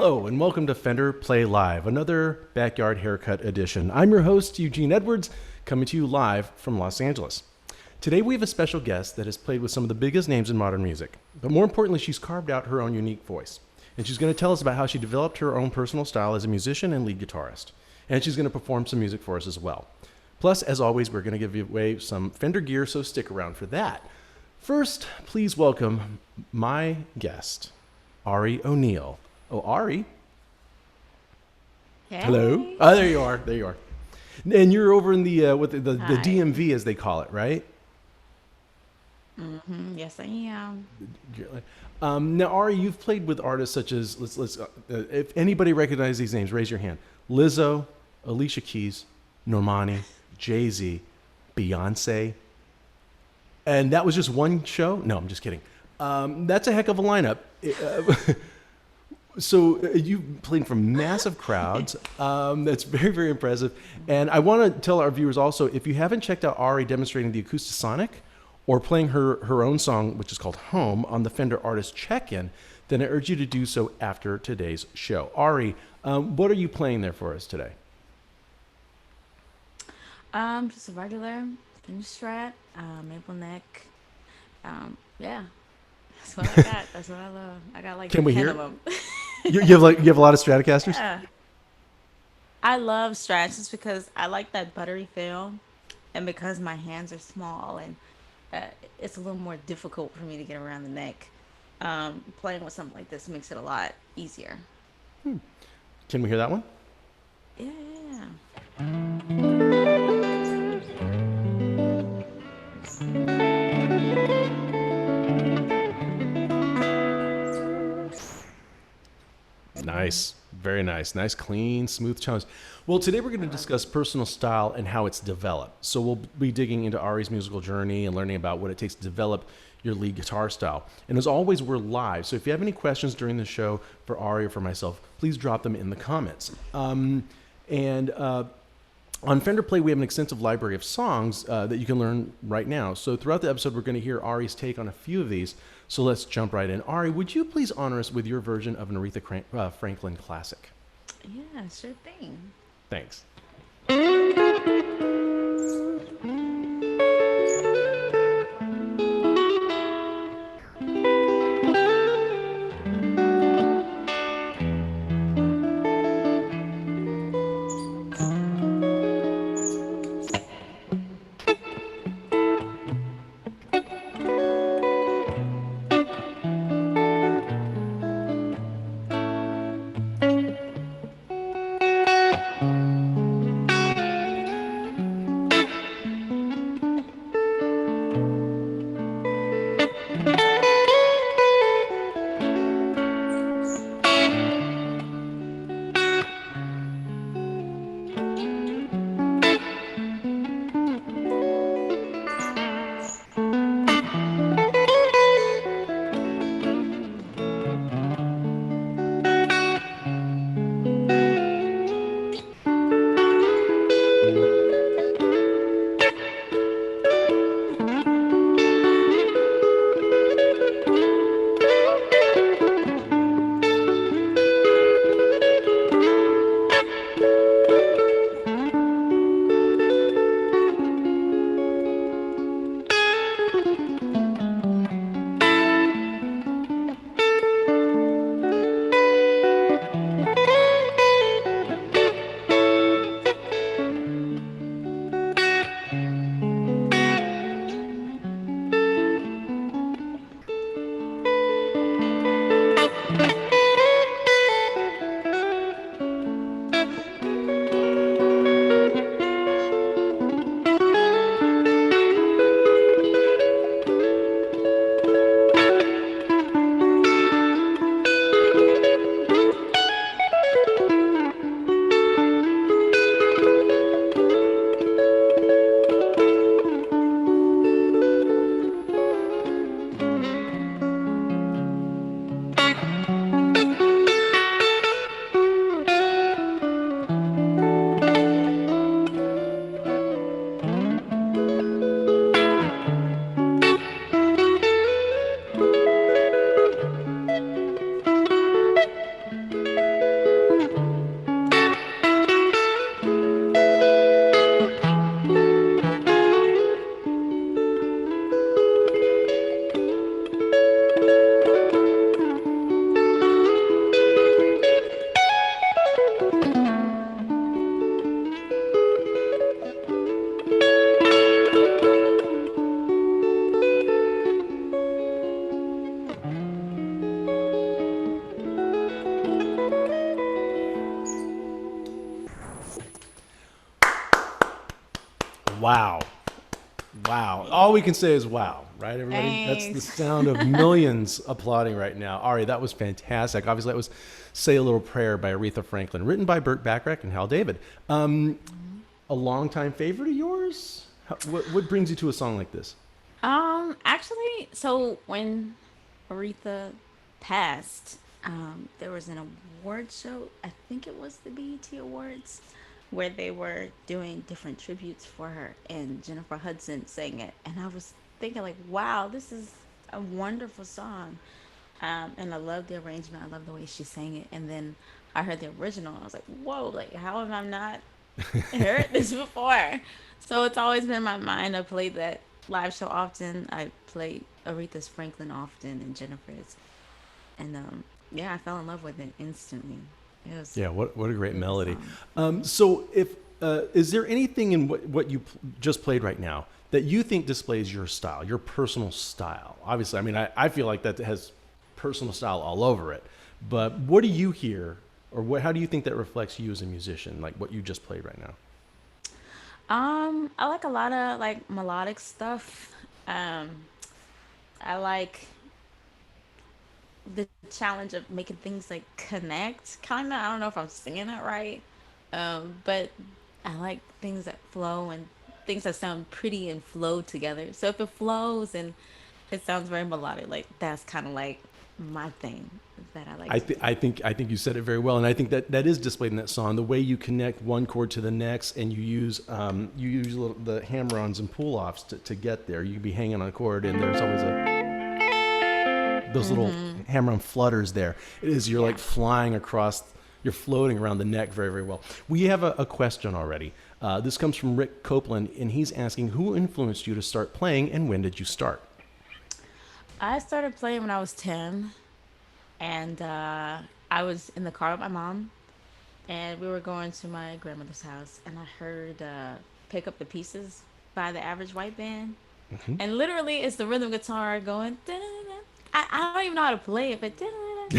Hello, and welcome to Fender Play Live, another backyard haircut edition. I'm your host, Eugene Edwards, coming to you live from Los Angeles. Today we have a special guest that has played with some of the biggest names in modern music, but more importantly, she's carved out her own unique voice. And she's going to tell us about how she developed her own personal style as a musician and lead guitarist. And she's going to perform some music for us as well. Plus, as always, we're going to give you away some Fender gear, so stick around for that. First, please welcome my guest, Ari O'Neill. Oh, Ari. Hey. Hello. Oh, there you are. There you are. And you're over in the the DMV, as they call it, right? Yes, I am. Now, Ari, you've played with artists such as let's if anybody recognizes these names, raise your hand. Lizzo, Alicia Keys, Normani, Jay-Z, Beyonce, and that was just one show. No, I'm just kidding. That's a heck of a lineup. So you've played for massive crowds. That's very, very impressive. And I want to tell our viewers also, if you haven't checked out Ari demonstrating the Acoustasonic or playing her own song, which is called Home, on the Fender Artist Check-In, then I urge you to do so after today's show. Ari, what are you playing there for us today? Just a regular Fender Strat, maple neck. Yeah, that's what I got. That's what I love. I got like Can we 10 hear of them. you have a lot of Stratocasters? Yeah. I love Strats just because I like that buttery feel, and because my hands are small and it's a little more difficult for me to get around the neck. Playing with something like this makes it a lot easier. Can we hear that one? Yeah. Nice. Very nice. Nice, clean, smooth tones. Well, today we're going to discuss personal style and how it's developed. So we'll be digging into Ari's musical journey and learning about what it takes to develop your lead guitar style. And as always, we're live. So if you have any questions during the show for Ari or for myself, please drop them in the comments. On Fender Play, we have an extensive library of songs that you can learn right now. So throughout the episode, we're going to hear Ari's take on a few of these. So let's jump right in. Ari, would you please honor us with your version of an Aretha Franklin classic? Yeah, sure thing. Thanks. Wow. Wow. All we can say is wow, right, everybody? That's the Thanks. sound of millions applauding right now. Ari, that was fantastic. Obviously, that was Say a Little Prayer by Aretha Franklin, written by Burt Bacharach and Hal David. A longtime favorite of yours? What brings you to a song like this? Actually, so when Aretha passed, there was an award show. I think it was the BET Awards, where they were doing different tributes for her, and Jennifer Hudson sang it. And I was thinking, like, wow, this is a wonderful song. And I love the arrangement. I love the way she sang it. And then I heard the original. And I was like, whoa, like, how have I not heard this before? So it's always been in my mind. I played that live show often. I played Aretha's Franklin often and Jennifer's. And yeah, I fell in love with it instantly. It was Yeah, what a great a good melody. song. So, if is there anything in what you just played right now that you think displays your style, your personal style? Obviously, I mean, I feel like that has personal style all over it. But what do you hear, or how do you think that reflects you as a musician, like what you just played right now? I like a lot of like melodic stuff. Um, I like the challenge of making things like connect. Kind of, I don't know if I'm singing it right, but I like things that flow and things that sound pretty and flow together. So if it flows and it sounds very melodic, like that's kind of like my thing that I like to do. I think you said it very well, and I think that that is displayed in that song. The way you connect one chord to the next, and you use the hammer-ons and pull-offs to get there. You can be hanging on a chord, and there's always a those little Mm-hmm. hammer-on flutters there. It is you're like Yeah. flying across, you're floating around the neck very very well. We have a question already. This comes from Rick Copeland, and he's asking who influenced you to start playing, and when did you start? I started playing when I was 10, and I was in the car with my mom, and we were going to my grandmother's house, and I heard Pick Up the Pieces by the Average White Band. And literally, it's the rhythm guitar going. "Da-da-da-da." I don't even know how to play it, but "Da-da-da-da-da."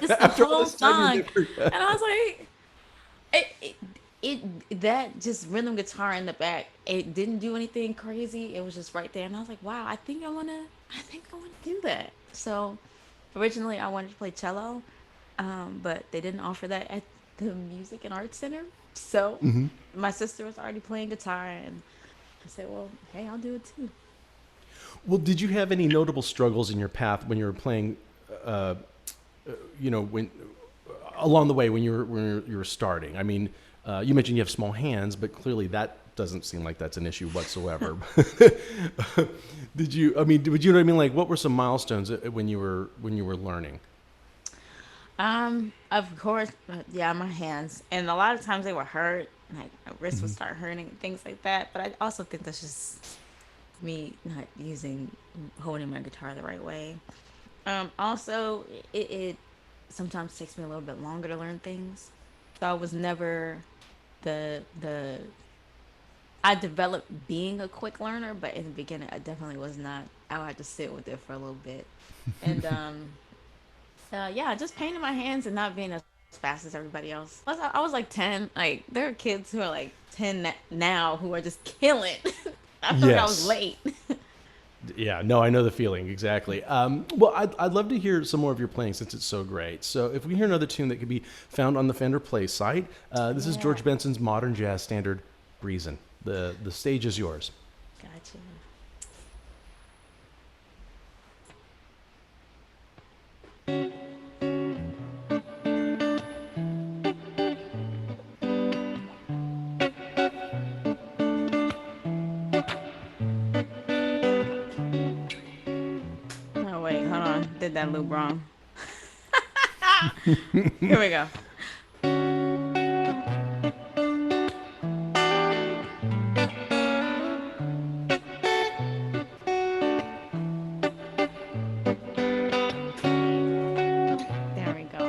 Just the After all whole this time, you song. never. And I was like, that just rhythm guitar in the back. It didn't do anything crazy. It was just right there, and I was like, wow, I think I wanna do that. So originally, I wanted to play cello, but they didn't offer that at the Music and Arts Center. So my sister was already playing guitar, and I said, well, hey, I'll do it too. Well, did you have any notable struggles in your path when you were playing? When along the way when you were starting. I mean, you mentioned you have small hands, but clearly that doesn't seem like that's an issue whatsoever. Did you? I mean, would you know what I mean? Like, what were some milestones when you were learning? Of course, yeah, my hands, and a lot of times they would hurt, like my wrist would start hurting, and things like that. But I also think that's just me not holding my guitar the right way. Also, it sometimes takes me a little bit longer to learn things, so I was never the I developed being a quick learner, but in the beginning, I definitely was not. I would have to sit with it for a little bit, and yeah, just painting my hands and not being as fast as everybody else. I was like 10. Like there are kids who are like 10 now who are just killing. I feel like I was Yes. late. Yeah, no, I know the feeling exactly. Well, I'd love to hear some more of your playing since it's so great. So, if we hear another tune that could be found on the Fender Play site, this is Yeah, George Benson's modern jazz standard, "Reason." The stage is yours. gotcha. Oh wait, hold on. Did that loop wrong? Here we go. There we go.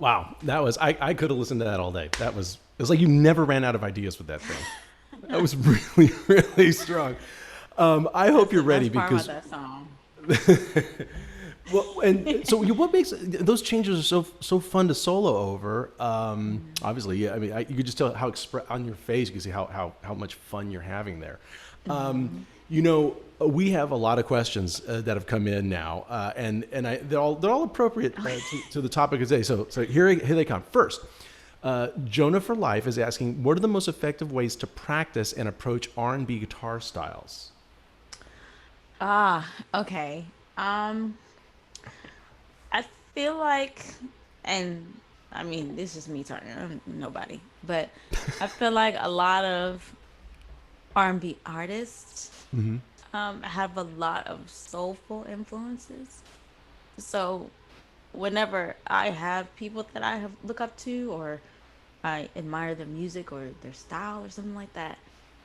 Wow, that was I could have listened to that all day. It was like you never ran out of ideas with that thing. That was really really strong. I hope That's you're the ready best part about because that song. well, and so what makes those changes are so fun to solo over? Obviously, yeah. I mean, you could just tell how on your face you can see how much fun you're having there. We have a lot of questions that have come in now, they're all appropriate to the topic of today. So here they come. First, Jonah for Life is asking, what are the most effective ways to practice and approach R&B guitar styles? Ah, okay. Um, I feel like, and I mean, this is me talking, nobody, but I feel like a lot of R&B artists have a lot of soulful influences. So whenever I have people that I have look up to, or I admire their music or their style or something like that,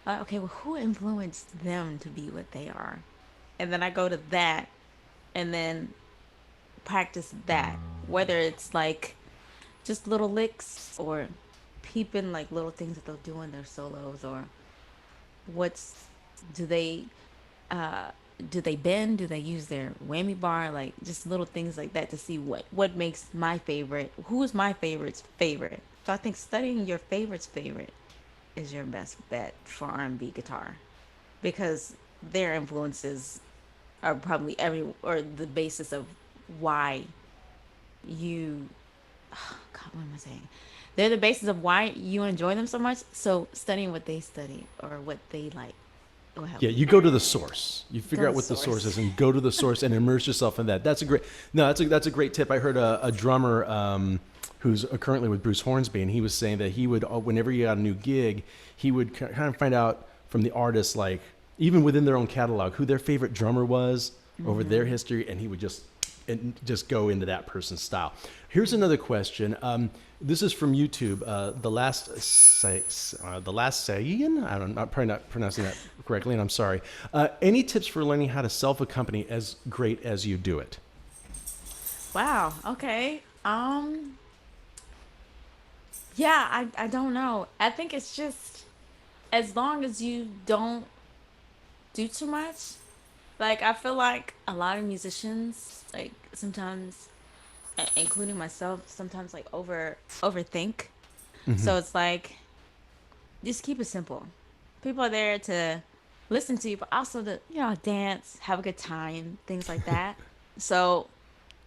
okay, well, who influenced them to be what they are? And then I go to that and then practice that, whether it's like just little licks or peeping like little things that they'll do in their solos, or what's do they uh do they bend, do they use their whammy bar, like just little things like that to see what makes my favorite, who is my favorite's favorite. So I think studying your favorite's favorite is your best bet for R&B guitar, because their influences are probably every or the basis of why you God, what am I saying? They're the basis of why you enjoy them so much. So studying what they study or what they like will help Yeah, you. you go to the source. You Go figure to out the what the source source. is and go to the source and immerse yourself in that. That's a great. No, that's a great tip. I heard a drummer who's currently with Bruce Hornsby, and he was saying that he would whenever he got a new gig, he would kind of find out from the artist, like even within their own catalog, who their favorite drummer was over their history, and he would just go into that person's style. Here's another question. This is from YouTube. The last Sayin. I'm probably not pronouncing that correctly, and I'm sorry. Any tips for learning how to self-accompany as great as you do it? Wow. Okay. Yeah, I don't know. I think it's just as long as you don't do too much. Like I feel like a lot of musicians, like sometimes, including myself, sometimes like overthink. So it's like just keep it simple. People are there to listen to you, but also to dance, have a good time, things like that. So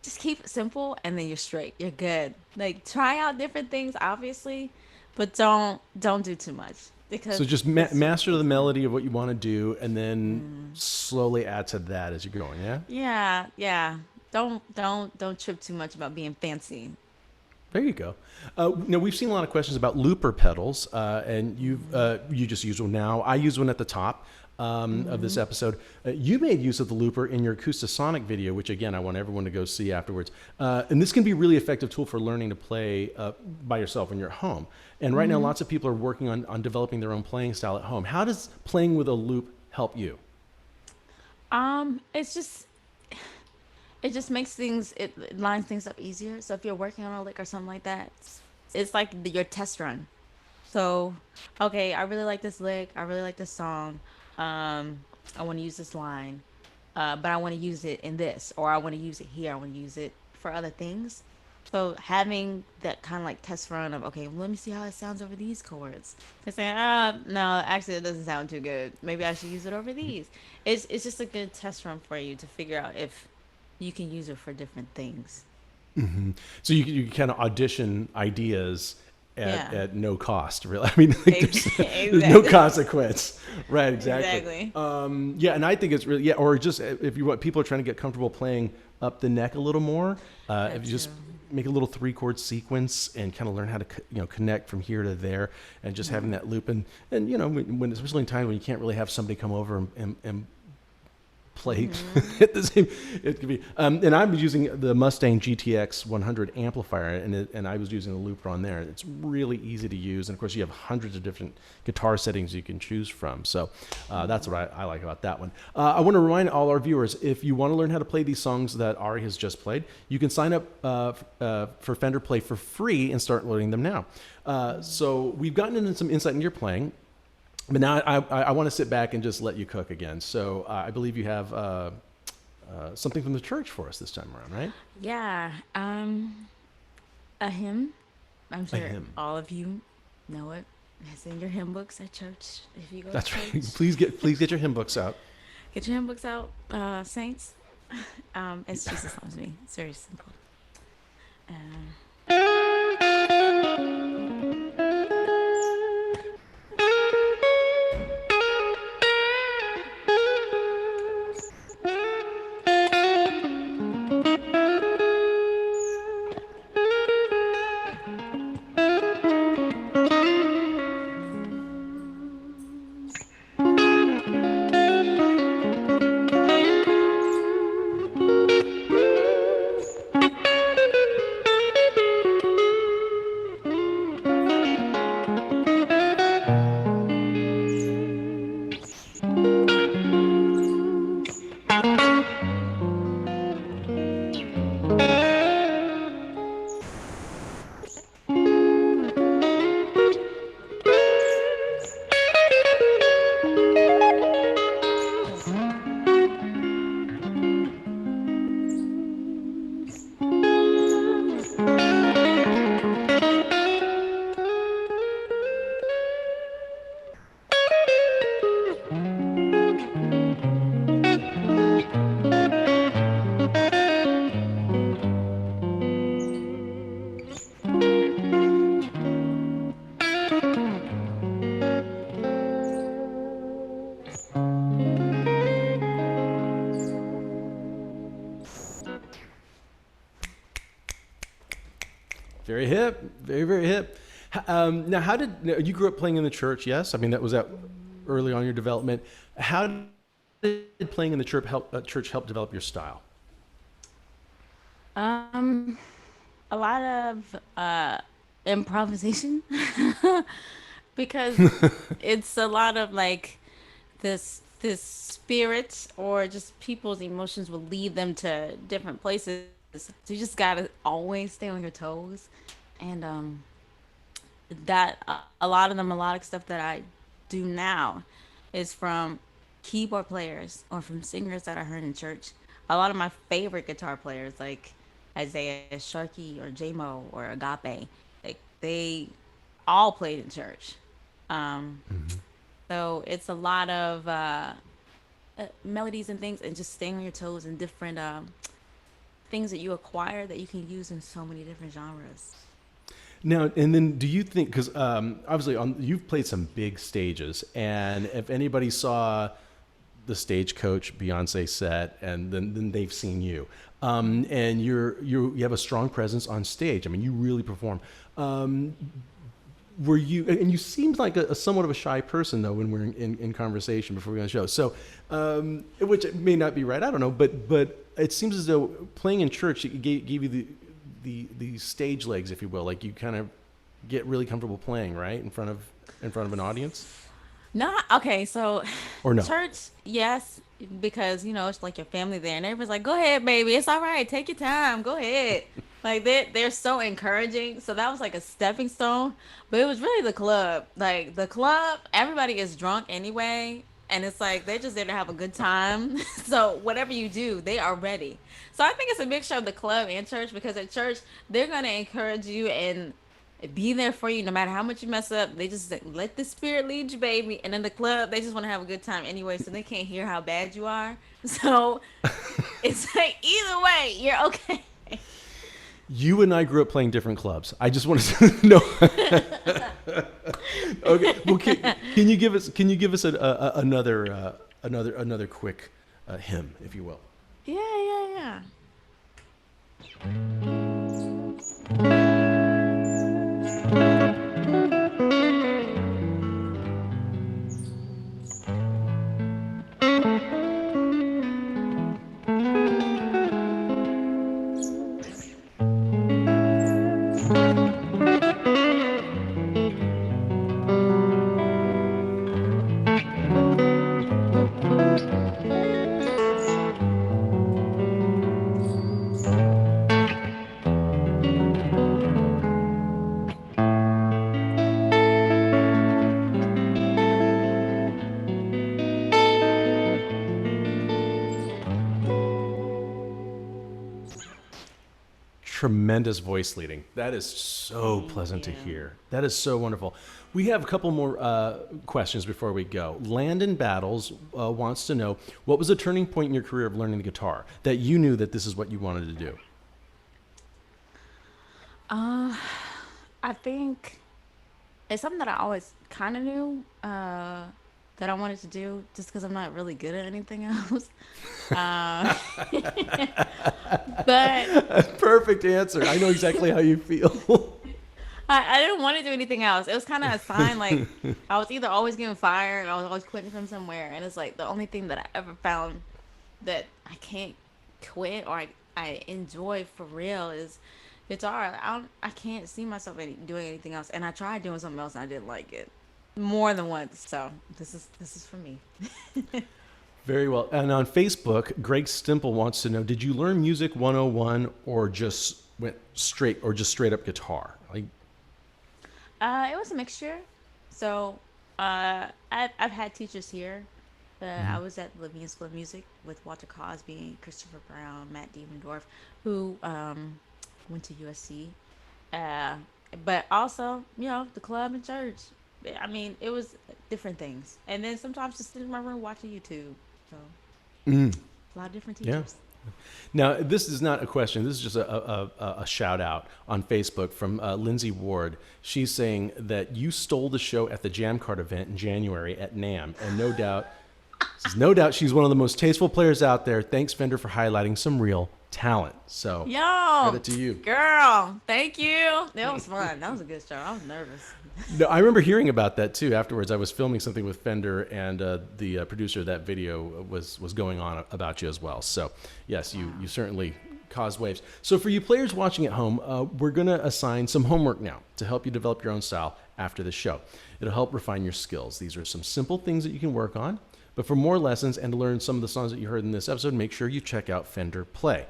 just keep it simple, and then you're straight. You're good. Like try out different things, obviously, but don't do too much So because just it's just master the wasting it. melody of what you want to do, and then slowly add to that as you're going. Yeah. Yeah, yeah. Don't trip too much about being fancy. There you go. Now we've seen a lot of questions about looper pedals, and you just use one now. I use one at the top of this episode. You made use of the looper in your Acoustasonic video, which again I want everyone to go see afterwards. And this can be a really effective tool for learning to play by yourself in your home. And right now, lots of people are working on developing their own playing style at home. How does playing with a loop help you? It's just it just makes things it lines things up easier. So if you're working on a lick or something like that, it's like your test run. So, okay, I really like this lick. I really like this song. I want to use this line, but I want to use it in this, or I want to use it here. I want to use it for other things. So having that kind of like test run of, okay, well, let me see how it sounds over these chords. And saying, no, actually, it doesn't sound too good. Maybe I should use it over these. It's just a good test run for you to figure out if you can use it for different things. So you kind of audition ideas Yeah, at no cost, really. I mean, like there's no exactly, consequence, right? Exactly. exactly. Yeah, and I think it's really or just if you want people are trying to get comfortable playing up the neck a little more, if That you just too. make a little 3 chord sequence and kind of learn how to connect from here to there, and just having that loop and especially in times when you can't really have somebody come over and play at the same. It could be, and I was using the Mustang GTX 100 amplifier, and I was using a looper on there. It's really easy to use, and of course you have hundreds of different guitar settings you can choose from. So that's what I like about that one. I want to remind all our viewers, if you want to learn how to play these songs that Ari has just played, you can sign up for Fender Play for free and start learning them now. So we've gotten into some insight into your playing. But now I want to sit back and just let you cook again. So I believe you have something from the church for us this time around, right? Yeah. A hymn. I'm A sure hymn. all of you know it. It's in your hymn books at church. If you go to That's church, right. Please get your hymn books out. get your hymn books out, saints. It's Jesus Loves Me. It's very simple. Very hip. Very, very hip. Now, now, you grew up playing in the church, yes? I mean, that was that early on in your development. How did playing in the church help develop your style? Um, a lot of improvisation because it's a lot of like this spirit or just people's emotions will lead them to different places. So you just gotta always stay on your toes, and that a lot of them, a lot of stuff that I do now is from keyboard players or from singers that I heard in church. A lot of my favorite guitar players, like Isaiah Sharkey or J-Mo or Agape, like they all played in church. Um, so it's a lot of melodies and things, and just staying on your toes and different things that you acquire that you can use in so many different genres. Now, and then do you think, because obviously you've played some big stages, and if anybody saw the Stagecoach Beyonce set, and then they've seen you, and you have a strong presence on stage. I mean, you really perform. Were you, and you seemed like a somewhat of a shy person though when we're in conversation before we go on the show. So, which may not be right, I don't know, but it seems as though playing in church it gave you the stage legs, if you will. Like you kind of get really comfortable playing right in front of an audience. No, okay, so Or no? church, yes, because it's like your family there, and everyone's like, "Go ahead, baby, it's all right, take your time, go ahead." Like they're so encouraging. So that was like a stepping stone, but it was really the club. Like the club, everybody is drunk anyway, and it's like they're just there to have a good time. So whatever you do, they are ready. So I think it's a mixture of the club and church because at church they're gonna encourage you and be there for you no matter how much you mess up. They just like, let the spirit lead you, baby. And in the club, they just want to have a good time anyway, so they can't hear how bad you are. So it's like either way, you're okay. You and I grew up playing different clubs. I just want to know. Okay. Well, can you give us another quick hymn, if you will? Yeah, yeah, tremendous voice leading. That is so Thank pleasant to you. hear. That is so wonderful. We have a couple more questions before we go. Landon Battles wants to know, what was a turning point in your career of learning the guitar that you knew that this is what you wanted to do? I think it's something that I always kind of knew that I wanted to do just because I'm not really good at anything else. Uh, but Perfect answer. I know exactly how you feel. I didn't want to do anything else. It was kind of a sign like I was either always getting fired or I was always quitting from somewhere. And it's like the only thing that I ever found that I can't quit or I enjoy for real is guitar. I can't see myself doing anything else. And I tried doing something else and I didn't like it more than once. So this is for me. Very well. And on Facebook, Greg Stimple wants to know, did you learn Music 101 or just went straight or just straight up guitar? Like, It was a mixture. So I've had teachers here. I was at the Levine School of Music with Walter Cosby, Christopher Brown, Matt Diemendorf, who went to USC. Uh, but also, the club and church. I mean, it was different things. And then sometimes just sitting in my room watching YouTube. So a lot of different yeah. teachers. Now, this is not a question. This is just a shout out on Facebook from Lindsay Ward. She's saying that you stole the show at the Jam Card event in January at NAMM. And no doubt she's one of the most tasteful players out there. Thanks, Fender, for highlighting some real talent. So, Yo, credit to you. girl, thank you. That was fun. That was a good show. I was nervous. No, I remember hearing about that too. Afterwards, I was filming something with Fender, and the producer of that video was going on about you as well. So, yes, you certainly caused waves. So, for you players watching at home, we're going to assign some homework now to help you develop your own style after the show. It'll help refine your skills. These are some simple things that you can work on. But for more lessons and to learn some of the songs that you heard in this episode, make sure you check out Fender Play.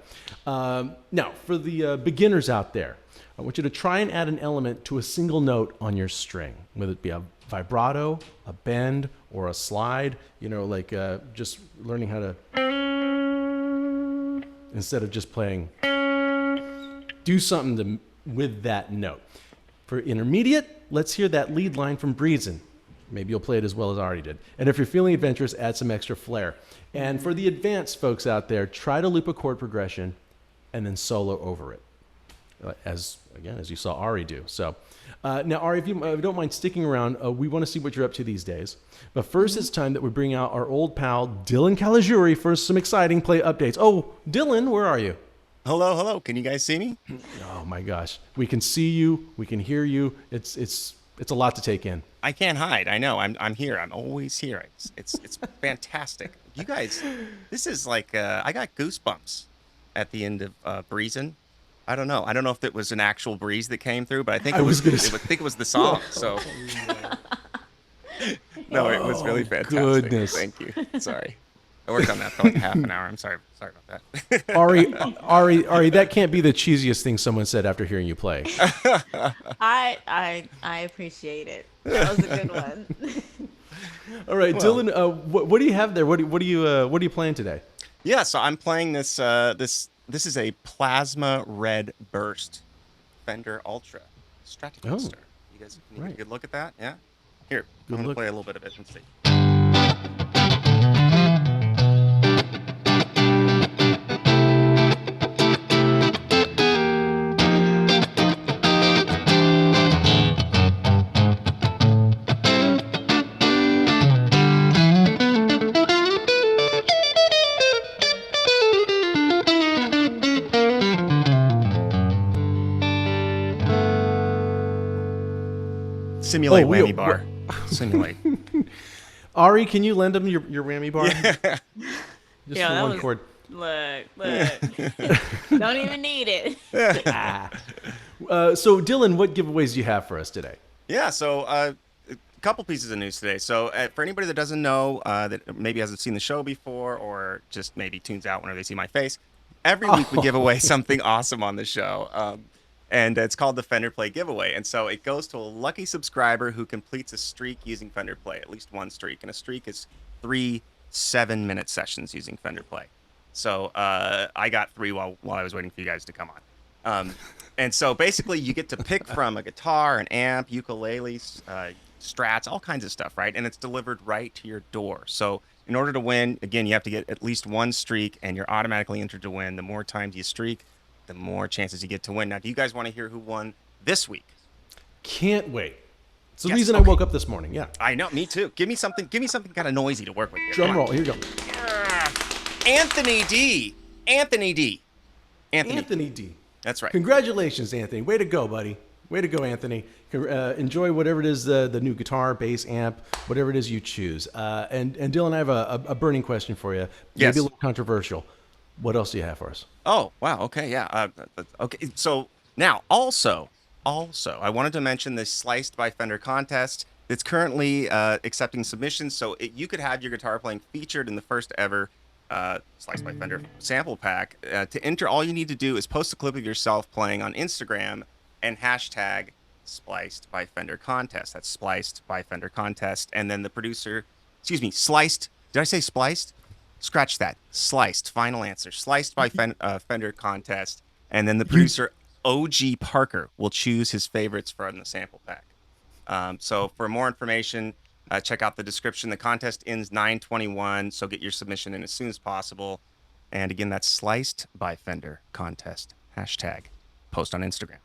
Now, for the beginners out there, I want you to try and add an element to a single note on your string, whether it be a vibrato, a bend, or a slide, like just learning how to, instead of just playing, do something with that note. For intermediate, let's hear that lead line from Breezin'. Maybe you'll play it as well as Ari did. And if you're feeling adventurous, add some extra flair. And for the advanced folks out there, try to loop a chord progression and then solo over it. As you saw Ari do. So now, Ari, if you don't mind sticking around, we want to see what you're up to these days. But first, it's time that we bring out our old pal, Dylan Caligiuri, for some exciting play updates. Oh, Dylan, where are you? Hello. Can you guys see me? Oh, my gosh. We can see you. We can hear you. It's a lot to take in. I can't hide. I know. I'm here. I'm always here. It's fantastic. You guys, this is like I got goosebumps at the end of Breezin'. I don't know. I don't know if it was an actual breeze that came through, but I think it was the song. So no, it was really fantastic. Goodness. Thank you. Sorry. I worked on that for like half an hour. I'm sorry about that. Ari, that can't be the cheesiest thing someone said after hearing you play. I appreciate it. That was a good one. All right, well, Dylan, what do you have there? What are you playing today? Yeah, so I'm playing this. This is a plasma red burst Fender Ultra Stratocaster. You guys can you get a good look at that? Yeah. Here, I'm gonna play a little bit of it and see. Simulate whammy bar. Simulate. Ari, can you lend him your whammy bar? Yeah. Just for one chord. Look. Don't even need it. So, Dylan, what giveaways do you have for us today? Yeah, so a couple pieces of news today. So for anybody that doesn't know, that maybe hasn't seen the show before or just maybe tunes out whenever they see my face, every week we give away something awesome on the show. And it's called the Fender Play giveaway. And so it goes to a lucky subscriber who completes a streak using Fender Play, at least one streak. And a streak is 3 7-minute sessions using Fender Play. So I got 3 while I was waiting for you guys to come on. And so basically, you get to pick from a guitar, an amp, ukuleles, strats, all kinds of stuff, right? And it's delivered right to your door. So in order to win, again, you have to get at least one streak, and you're automatically entered to win. The more times you streak, the more chances you get to win. Now, do you guys want to hear who won this week? Can't wait. It's the Yes, reason I okay. woke up this morning. Yeah. I know, me too. Give me something. Give me something kind of noisy to work with here. Drum Come on. roll. Here you go. Anthony D. Anthony D. Anthony D. That's right. Congratulations, Anthony. Way to go, buddy. Way to go, Anthony. Enjoy whatever it is, the new guitar, bass, amp, whatever it is you choose. And Dylan, I have a burning question for you. Yes. Maybe a little controversial. What else do you have for us? Oh, wow. Okay, yeah. Okay, so now also, I wanted to mention this Sliced by Fender contest that's currently accepting submissions. So you could have your guitar playing featured in the first ever Sliced by Fender sample pack. To enter, all you need to do is post a clip of yourself playing on Instagram and hashtag Spliced by Fender contest. That's Spliced by Fender contest. And then the producer, excuse me, Sliced. Did I say spliced? Scratch that. Sliced. Final answer. Sliced by Fender contest. And then the producer, OG Parker, will choose his favorites from the sample pack. So for more information, check out the description. The contest ends 9/21, so get your submission in as soon as possible. And again, that's Sliced by Fender contest. Hashtag post on Instagram.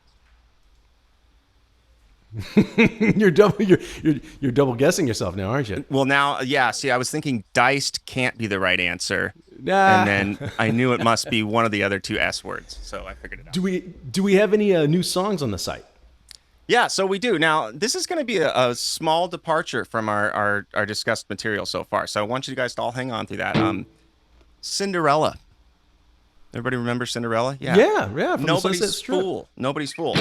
You're double guessing yourself now, aren't you? Well, now, yeah, see, I was thinking diced can't be the right answer. Nah. And then I knew it must be one of the other two S words, so I figured it out. Do we have any new songs on the site? Yeah, so we do. Now, this is going to be a small departure from our discussed material so far. So I want you guys to all hang on through that. Cinderella. Everybody remember Cinderella? Yeah. Yeah. From the Nobody's Sunset Strip. fool. Nobody's fool.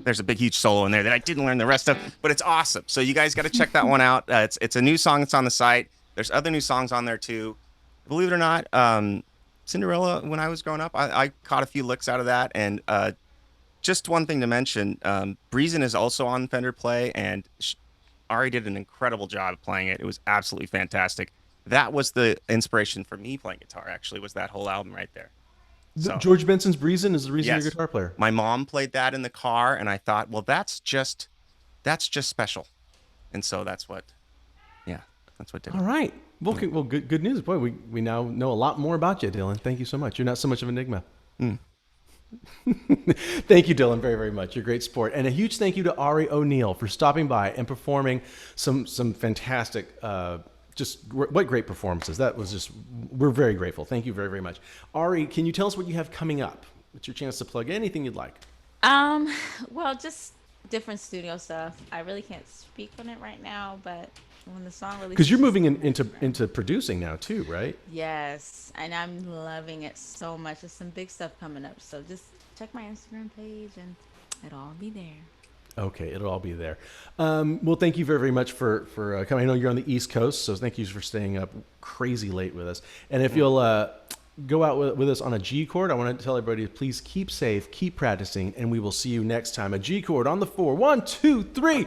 There's a big, huge solo in there that I didn't learn the rest of, but it's awesome. So you guys got to check that one out. It's a new song that's on the site. There's other new songs on there too. Believe it or not, Cinderella, when I was growing up, I caught a few licks out of that. And just one thing to mention, Breezin is also on Fender Play, and Ari did an incredible job playing it. It was absolutely fantastic. That was the inspiration for me playing guitar, actually, was that whole album right there. So, George Benson's Breezin' is the reason yes, you're a guitar player. my mom played that in the car, and I thought, well, that's just special. And so that's what did it. All right. Well, good news. Boy, we now know a lot more about you, Dylan. Thank you so much. You're not so much of an enigma. Thank you, Dylan, very, very much. You're a great sport. And a huge thank you to Ari O'Neill for stopping by and performing some fantastic, what great performances. That was just, we're very grateful. Thank you very, very much. Ari, can you tell us what you have coming up? It's your chance to plug anything you'd like. Well, just different studio stuff. I really can't speak on it right now, but when the song releases, Because you're moving into producing now too, right? yes, and I'm loving it so much. There's some big stuff coming up, so just check my Instagram page and it'll all be there. Okay, it'll all be there. Well, thank you very, very much for coming. I know you're on the East Coast, so thank you for staying up crazy late with us. And if you'll go out with us on a G chord, I want to tell everybody to please keep safe, keep practicing, and we will see you next time. A G chord on the 4. 1, 2, 3.